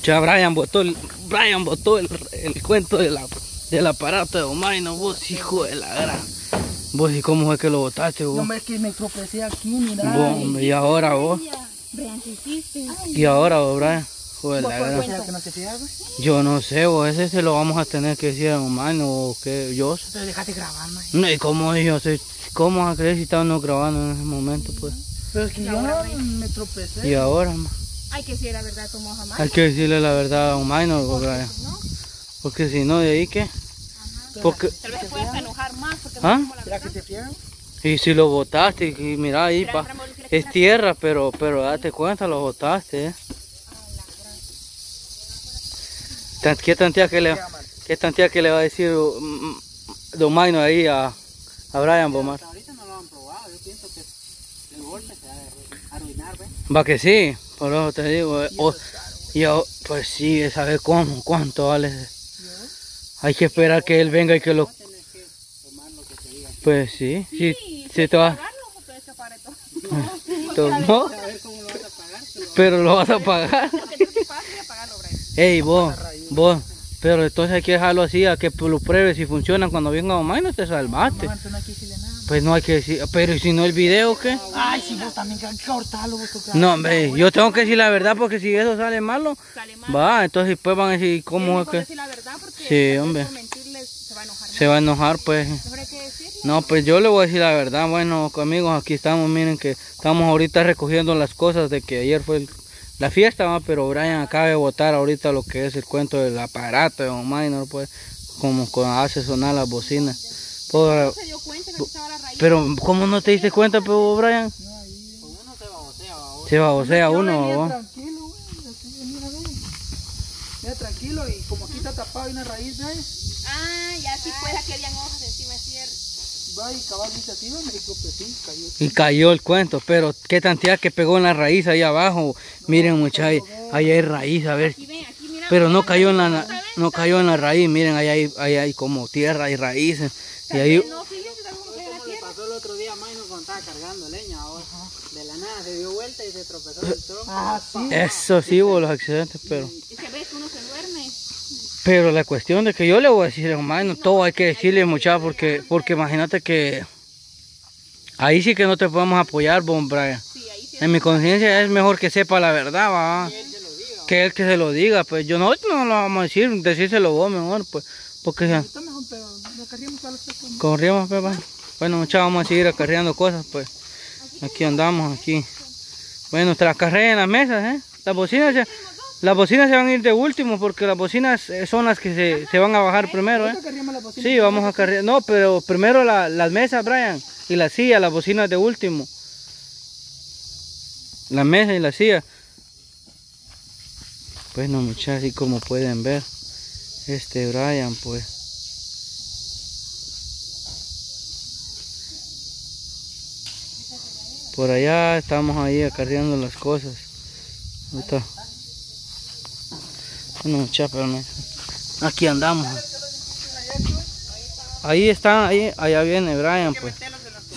Ya Brian botó el cuento del aparato de Omaino, vos, hijo de la gran. Vos, ¿y cómo fue que lo botaste vos? No, es que me tropecé aquí, mira. Vos, y ahora vos. Brian, ¿qué hiciste? Y ahora vos, Brian. Hijo de la gran. ¿Será que no te fijas, güey? Yo no sé, vos, ese se lo vamos a tener que decir a Omaino o qué, yo sé. Pero déjate grabar, man. No, y cómo yo sé, ¿cómo vas a creer si estábamos grabando en ese momento, pues? Pero es que yo me tropecé. Y ahora, man. Hay que decir la verdad, tomó jamás. Hay que decirle la verdad a Omaino, Brian. ¿No? Porque si no, de ahí qué. Porque, Tal vez puedas enojar más porque ¿ah? no como la ¿Será verdad. que te fijas? Y si lo botaste, y mira ahí, pa, es tierra, pero date cuenta, lo botaste, ¿Qué tantía que le va a decir Don Maino ahí a Brian Bomar? Ahorita no lo han probado, yo pienso que el golpe se va a arruinar, ¿ves? Va que sí, por eso te digo, pues sí, saber cuánto vale. Hay que esperar que él venga y que lo... Pues sí, sí, se te va... ¿No? Pero lo vas a pagar. Ey, vos, pero entonces hay que dejarlo así, a que lo pruebes si funciona. Cuando venga Omar no te salvaste. No, entonces no hay que decirle nada. Pues no hay que decir, pero ¿y si no el video qué? Ay, si vos también hay que cortarlo, vos tocas. No, hombre, yo tengo que decir la verdad porque si eso sale malo, Sale mal. va, entonces después van a decir cómo es Es que... decir la verdad porque Sí, hombre. por mentirles se va a enojar. Se va a enojar, pues. Mejor hay que decirle. No, pues yo le voy a decir la verdad. Bueno, amigos, aquí estamos, miren que estamos ahorita recogiendo las cosas de que ayer fue la fiesta, ¿va? Pero Brian acaba de botar ahorita lo que es el cuento del aparato de Omaino, pues, como hace sonar las bocinas. No se dio cuenta que estaba la raíz. Pero, ¿cómo no te diste cuenta, pero Brian? No, ahí. Con uno se babosea, Se babosea Yo uno, venía ¿va? tranquilo, güey. Así venía, güey. Venía tranquilo y como aquí está tapado y una raíz, ¿ves? Ah, ya sí puede que habían hojas encima, es cierto. Va y cabalmente así, me dijo, pues sí, cayó. Y cayó el cuento, pero qué cantidad que pegó en la raíz ahí abajo. Miren, muchachos, ahí hay raíz, a ver. Aquí ven, aquí mira. Pero no cayó en la raíz, miren, ahí hay como tierra y raíces. Y ahí, No, fíjense cómo pega la Le tierra. pasó el otro día a Maino cuando estaba cargando leña ahora. De la nada se dio vuelta y se tropezó del tronco. Ah, sí. eso sí hubo los accidentes, pero... Es que ves, uno se duerme. Pero la cuestión de que yo le voy a decir, hermano, todo hay que decirle, muchachos, porque imagínate que... Ahí sí que no te podemos apoyar, Bon Brian. Sí, ahí sí. En mi conciencia es mejor que sepa la verdad, va. Que él que se lo diga, pues yo no lo vamos a decir, decírselo vos mejor, pues. Porque Está mejor, pero no queríamos todas las cosas. corríamos, pues, va. Bueno, muchachos, vamos a seguir acarreando cosas, pues. Aquí andamos, aquí. Bueno, tras carrera en las mesas, Las bocinas se van a ir de último porque las bocinas son las que se van a bajar primero, Sí, vamos a cargar. No, pero primero las mesas, Brian, y la silla, las bocinas de último. La mesa y la silla. Bueno, muchachos, así como pueden ver, Brian, pues. Por allá estamos ahí acarreando las cosas. Ahorita. Bueno, muchachos, aquí andamos. Ahí están, allá viene Brian, pues.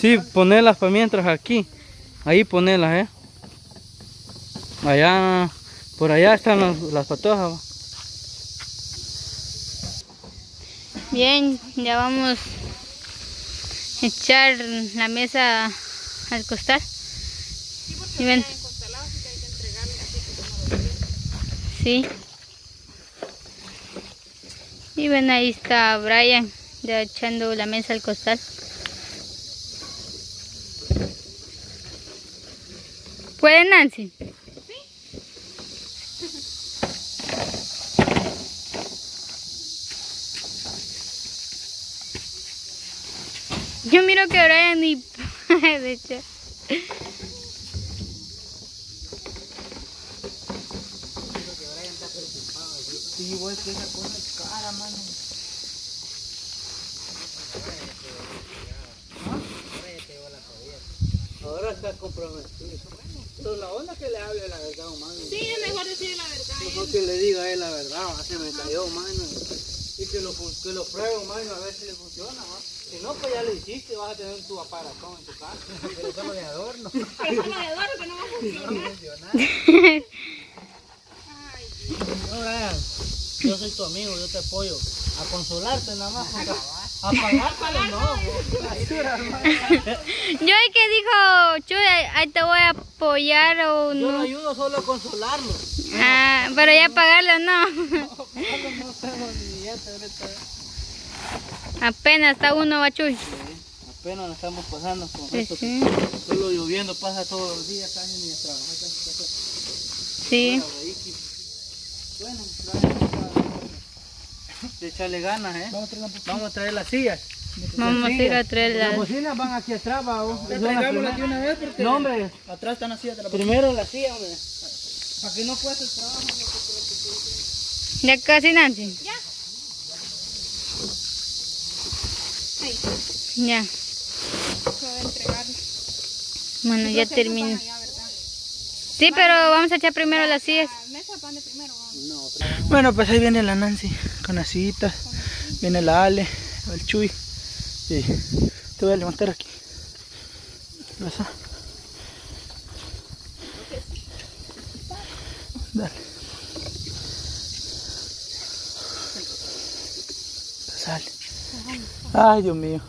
Sí, ponerlas para mientras aquí. Ahí ponerlas, Allá, por allá están las patojas. ¿Va? Bien, ya vamos a echar la mesa al costal. Y ven. Sí. Y ven, ahí está Brian ya echando la mesa al costal. ¿Puede, Nancy? Yo miro que Brian ni puede echar. Sí, güey, que esa cosa es cara, mano. Ahora está comprometido. Pero la onda que le hable la verdad, mano. Sí, es mejor decirle la verdad. Mejor que le diga a él la verdad, se me cayó, mano. Y que lo pruebe, mano, a ver si le funciona, ¿va? Si no, pues ya lo hiciste, vas a tener tu aparatón en tu casa. Pero solo de adorno. Pero solo de adorno que no va a funcionar. No va a funcionar. Ay, Dios. yo soy tu amigo, yo te apoyo. A consolarte nada más. A pagarte no. Yo el que dijo, Chuy, ahí te voy a apoyar o Yo lo no. ayudo solo a consolarlo. Ah, pero ya pagarlo no. No tengo ni billete ahorita. Apenas está uno, va Chuy. Apenas nos estamos pasando con Sí, esto. sí. Solo lloviendo pasa todos los días, casi ni a trabajar. Sí. Bueno, de echarle ganas, Vamos a traer las sillas. Vamos a ir a traer Las las... bocinas van aquí atrás, vamos. Traigámoslas de una vez porque No, hombre. atrás están así de la Primero la silla, hombre. Para que no cueste el trabajo. Ya casi, Nancy. Ya. Ahí. Ya. Puedo entregarlo. Bueno, ya terminé. Allá, ¿verdad? Sí, pero vamos a echar primero las sillas. La mesa pan de primero. Bueno, pues ahí viene la Nancy con las sillitas. Viene la Ale, el Chuy. Y te voy a levantar aquí. ¿Vas a? Dale. Sale. Ay, Dios mío.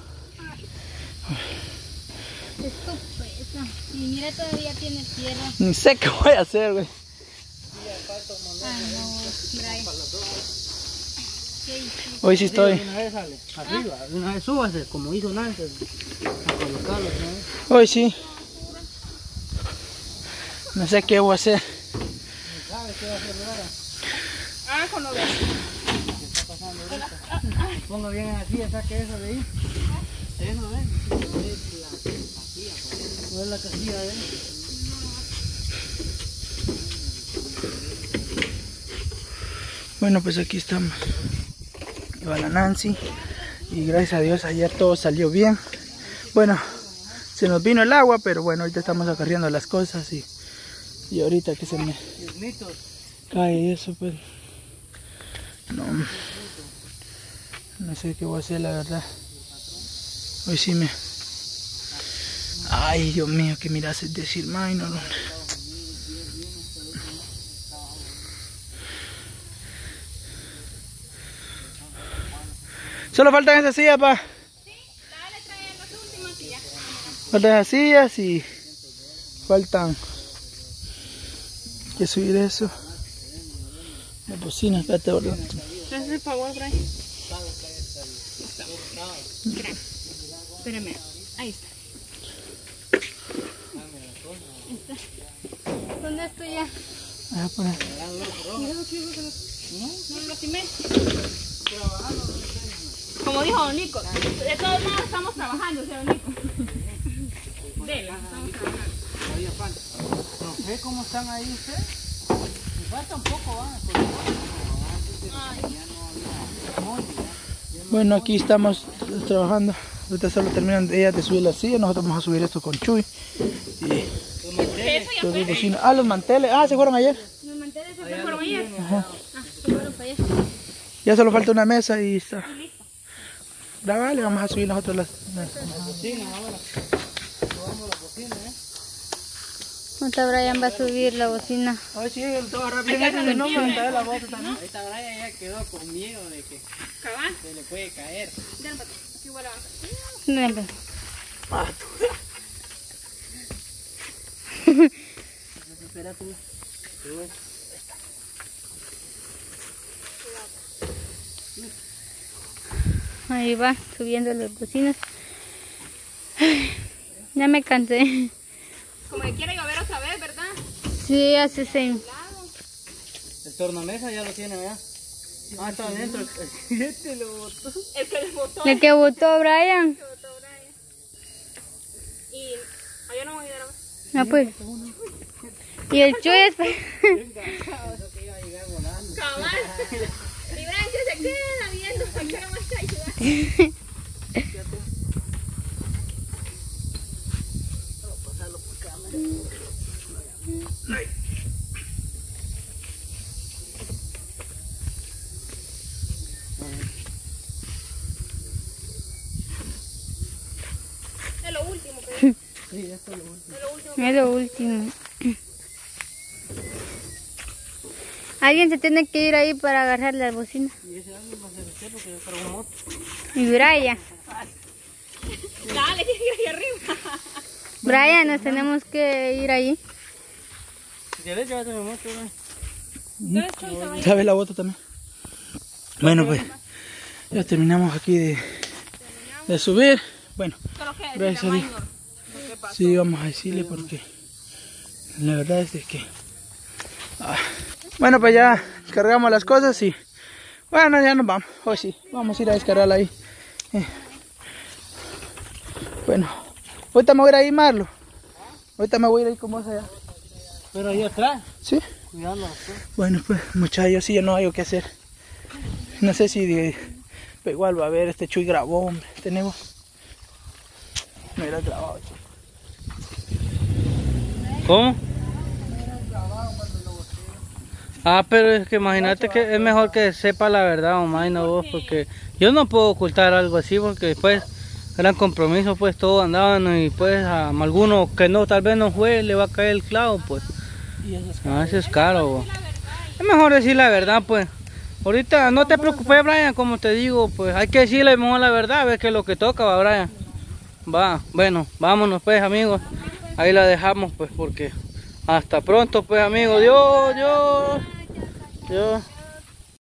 Y mira, todavía tiene tierra. Ni sé qué voy a hacer, güey. Hoy sí estoy. De una vez sale, arriba, de una vez súbase, como hizo Nancy. A colocarlo, ¿no? Hoy sí. No sé qué voy a hacer. ¿Sabe qué va a hacer ahora? Ah, con lo ves. ¿Qué está pasando ahorita? Ponga bien aquí, saque eso de ahí. Eso, ¿ven? Es la casilla, pues. No es la casilla, ¿ven? Bueno, pues aquí estamos. Iba la Nancy. Y gracias a Dios ayer todo salió bien. Bueno, se nos vino el agua, pero bueno, ahorita estamos acarreando las cosas y ahorita que se me cae eso, pues no sé qué voy a hacer, la verdad. Hoy sí me... Ay, Dios mío, que me haces decir, ay, no. Solo faltan esas sillas, pa. Sí, dale, trae las últimas y ya. Faltan esas sillas y faltan que subir eso. La bocina, espérate, ¿verdad? Gracias, por favor, trae. Espérame, ahí está. ¿Dónde estoy ya? Ajá, por ahí. No lo lastimé. Como dijo Don Nico, de todos modos estamos trabajando, ¿sí, Don Nico? Dele, estamos trabajando. Todavía falta. No sé cómo están ahí ustedes. Me falta un poco, ¿va? Bueno, aquí estamos trabajando. Ahorita solo terminan ellas de subir la silla. Nosotros vamos a subir esto con Chuy. Y Eso ya los fue. dos vecinos. Ah, los manteles. Ah, se fueron ayer. Los manteles se fueron ayer. Ajá. Ah, se fueron para allá. Ya solo falta una mesa y está. Ya vale, vamos a subir nosotros las... Ahorita Brian va a subir la bocina. Ay, sí, todo rápido. No, pero trae la bota también. Ahorita Brian ya quedó con miedo de que Cabal. se le puede caer. Dale, pato. Aquí huele a banca. Ven, Espera tú. ahí va, subiendo las bocinas. Ya me cansé. Como que quiere llover otra vez, ¿verdad? Sí, hace seis. El tornamesa ya lo tiene allá. Ah, está adentro. Este lo botó. El que les botó. ¿De qué votó Brian? Que botó Brian. Y allá no voy a ir a ver. No, pues. Y el Chuy es... Cabal. Y Brian que se queda viendo. ¿A qué hora más ayudar? Es lo último, pero Sí, esto es lo último. es lo último. Es lo último. Alguien se tiene que ir ahí para agarrar la bocina. Y ese alguien va a ser usted porque yo cargo moto. Y Brian. Dale, tiene que ir ahí arriba. Brian, nos tenemos que ir ahí. Si querés, llévate mi moto, ¿no? ¿Sabes la bota también? Bueno, pues ya terminamos aquí de subir. Bueno, gracias a Dios. Sí, vamos a decirle porque la verdad es de que... Bueno, pues ya cargamos las cosas y... Bueno, ya nos vamos. Hoy sí, vamos a ir a descargarla ahí. Bueno, ahorita me voy a ir ahí, Marlo. Ahorita me voy a ir ahí con vos allá. Pero ahí atrás, ¿Sí? cuidando. Bueno, pues muchachos, sí, yo no hay qué hacer. No sé si pero igual va a ver, este Chuy grabó, hombre. Tenemos... No era grabado, Chuy. ¿Cómo? Ah, pero es que imagínate que es mejor que sepa la verdad, Omar, no vos, porque yo no puedo ocultar algo así, porque después eran compromisos, pues todos andaban y pues a alguno que no, tal vez no fue, le va a caer el clavo, pues. No, eso es caro, vos. Es mejor decir la verdad, pues. Ahorita no te preocupes, Brian, como te digo, pues hay que decirle mejor la verdad, a ver qué es lo que toca, va, Brian. Va, bueno, vámonos pues, amigos. Ahí la dejamos, pues, porque hasta pronto, pues, amigos. Dios.